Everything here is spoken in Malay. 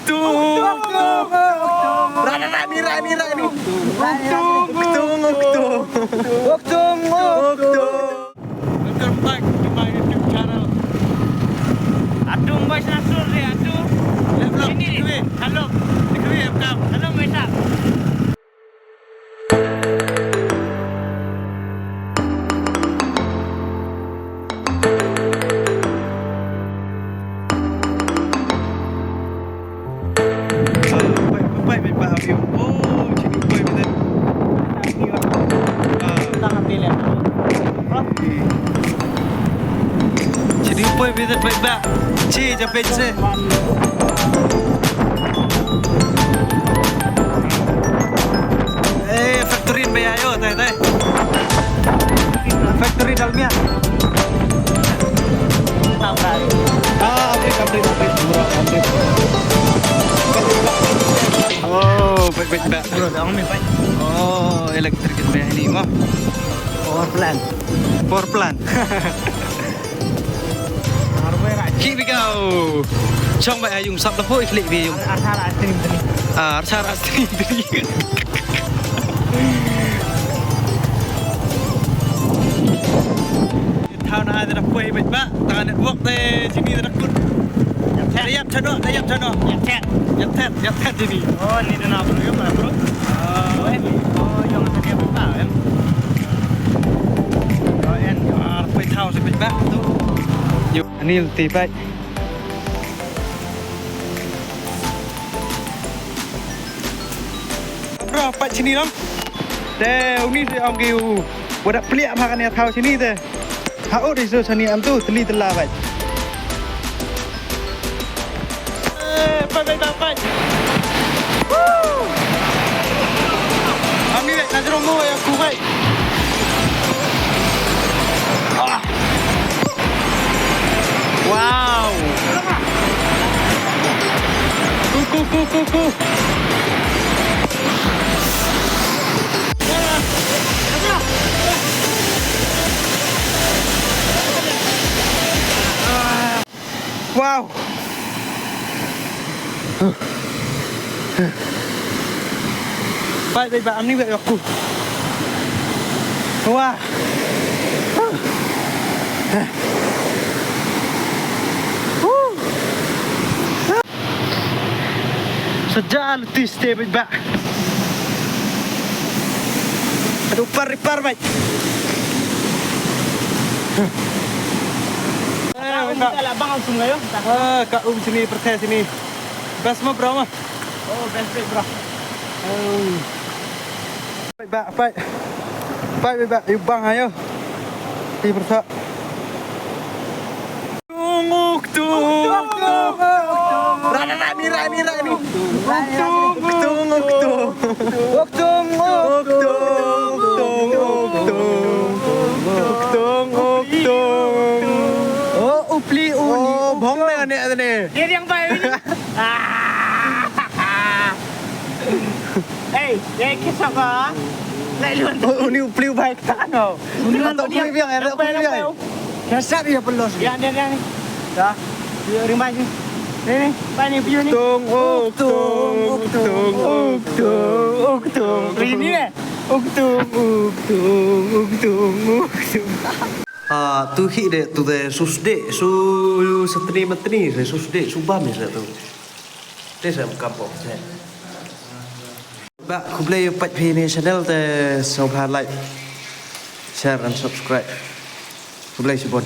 Welcome back to my YouTube channel. Aduh, guys, nasur dia, aduh. Sini ni. Halo. Halo, Mesa. Baik Pak Habib. Oh, sini baik betul. Tangan pilih. Sini baik betul baik Pak. Ci sampai je. Factory bay ayo teh. Factory dalamnya. Tahu kali. Abrik. Oh, baik Pak. Bro, jangan main baik. Oh, elektrik bay ini mah. Power plant. Khi bị cao trong bài dùng sập là phôi lệ vì dùng Asal stream tadi. Arsa Rastri thao na đã quay bệnh bạ ta net work tê chỉ đi đã cút dayap chano yap chat jadi Oh, ni dah nak bro, mana bro? Oh, yang tadi apa kan? quay thao rồi bệnh bạ tu anh em tì vậy bro pak sini dong deh ini si om kêu buat pelik makan ya thao sini deh hao di sini am tu teli telah vậy Bye. Ami vậy, nanti romo ya aku vậy. Wow. Ku. Wow. Baik, Am ni baik aku. Wah. Sejak letih stay baik. Aduh, par baik. Kita lah bang langsung ayo. Kak sini percaya sini. Best mah bro mah. Oh, best bro. Baik, yuk bang ayo. Di persa. Tunguk. Rani. Oh, upli uni. Oh, bong le ne tadi. Dia yang baik ini. Hey, dia kisah apa? Lain Oh, uni upli baik tak no. Uni mantap upli biang ada upli biang. Kasar dia pelos. Ya, dia ni. Dah. Dia rimai ni. Ni, apa ni video ni? Tung. Ini ni. Tu khi de tu de susde su setri metri se susde subam se tu. Te sam kampung se. Ba ku play pat phi ni channel te so pha like share and subscribe. Ku play sibon.